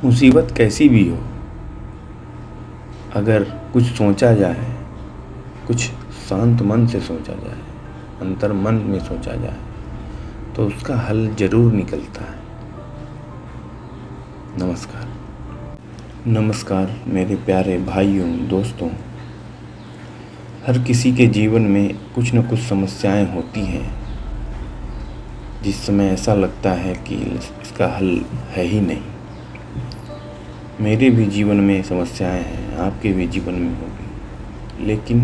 मुसीबत कैसी भी हो, अगर कुछ सोचा जाए, कुछ शांत मन से सोचा जाए, अंतर मन में सोचा जाए, तो उसका हल जरूर निकलता है। नमस्कार। नमस्कार मेरे प्यारे भाइयों, दोस्तों। हर किसी के जीवन में कुछ न कुछ समस्याएं होती हैं, जिस समय ऐसा लगता है कि इसका हल है ही नहीं। मेरे भी जीवन में समस्याएं हैं, आपके भी जीवन में होगी, लेकिन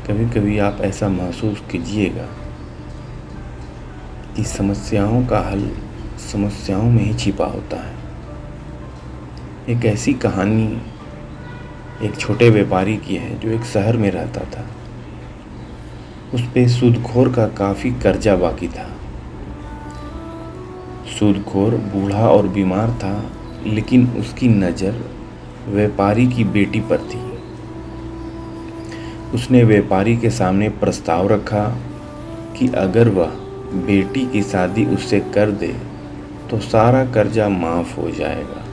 कभी कभी आप ऐसा महसूस कीजिएगा कि समस्याओं का हल समस्याओं में ही छिपा होता है। एक ऐसी कहानी एक छोटे व्यापारी की है जो एक शहर में रहता था। उस पे सूदखोर का काफ़ी कर्जा बाकी था। सूदखोर बूढ़ा और बीमार था, लेकिन उसकी नज़र व्यापारी की बेटी पर थी। उसने व्यापारी के सामने प्रस्ताव रखा कि अगर वह बेटी की शादी उससे कर दे तो सारा कर्जा माफ़ हो जाएगा।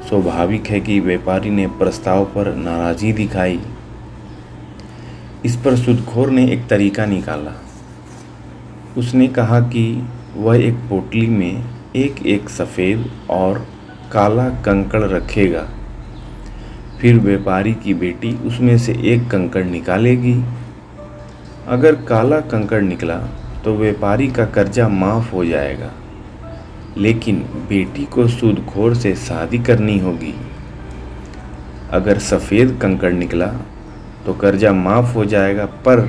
स्वाभाविक है कि व्यापारी ने प्रस्ताव पर नाराज़गी दिखाई। इस पर सूदखोर ने एक तरीका निकाला। उसने कहा कि वह एक पोटली में एक एक सफ़ेद और काला कंकड़ रखेगा, फिर व्यापारी की बेटी उसमें से एक कंकड़ निकालेगी। अगर काला कंकड़ निकला तो व्यापारी का कर्जा माफ़ हो जाएगा, लेकिन बेटी को सूदखोर से शादी करनी होगी। अगर सफ़ेद कंकड़ निकला तो कर्जा माफ़ हो जाएगा, पर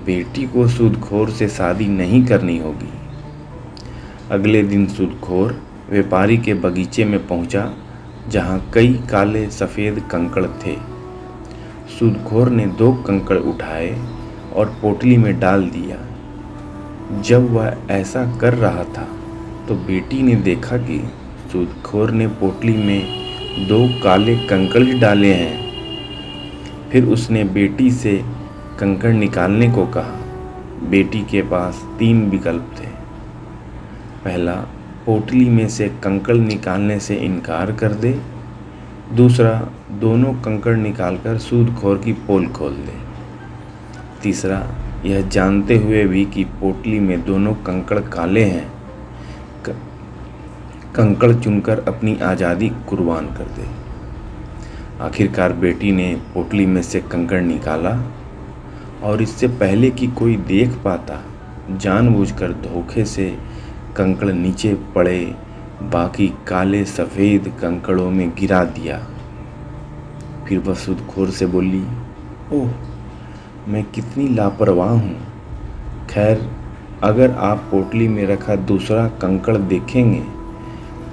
बेटी को सूदखोर से शादी नहीं करनी होगी। अगले दिन सूदखोर व्यापारी के बगीचे में पहुंचा, जहां कई काले सफ़ेद कंकड़ थे। सूदखोर ने 2 कंकड़ उठाए और पोटली में डाल दिया। जब वह ऐसा कर रहा था तो बेटी ने देखा कि सूदखोर ने पोटली में 2 काले कंकड़ डाले हैं। फिर उसने बेटी से कंकड़ निकालने को कहा। बेटी के पास 3 विकल्प थे। पहला, पोटली में से कंकड़ निकालने से इनकार कर दे। दूसरा, दोनों कंकड़ निकालकर सूदखोर की पोल खोल दे। तीसरा, यह जानते हुए भी कि पोटली में दोनों कंकड़ काले हैं, कंकड़ चुनकर अपनी आज़ादी कुर्बान कर दे। आखिरकार बेटी ने पोटली में से कंकड़ निकाला और इससे पहले कि कोई देख पाता, जानबूझकर धोखे से कंकड़ नीचे पड़े बाकी काले सफ़ेद कंकड़ों में गिरा दिया। फिर वह सूदखोर से बोली, ओह, मैं कितनी लापरवाह हूँ। खैर, अगर आप पोटली में रखा दूसरा कंकड़ देखेंगे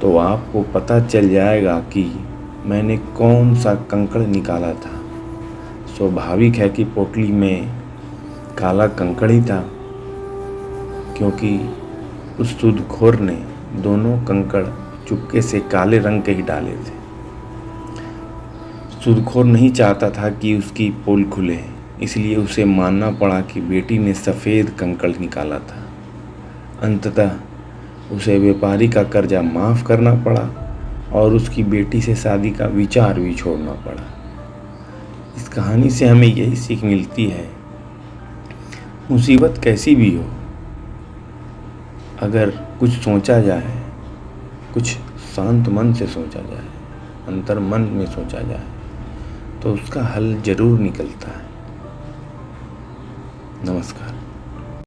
तो आपको पता चल जाएगा कि मैंने कौन सा कंकड़ निकाला था। स्वाभाविक है कि पोटली में काला कंकड़ ही था, क्योंकि उस सूदखोर ने दोनों कंकड़ चुपके से काले रंग के ही डाले थे। सूदखोर नहीं चाहता था कि उसकी पोल खुले, इसलिए उसे मानना पड़ा कि बेटी ने सफ़ेद कंकड़ निकाला था। अंततः उसे व्यापारी का कर्जा माफ़ करना पड़ा और उसकी बेटी से शादी का विचार भी छोड़ना पड़ा। इस कहानी से हमें यही सीख मिलती है, मुसीबत कैसी भी हो, अगर कुछ सोचा जाए, कुछ शांत मन से सोचा जाए, अंतर मन में सोचा जाए, तो उसका हल जरूर निकलता है। नमस्कार।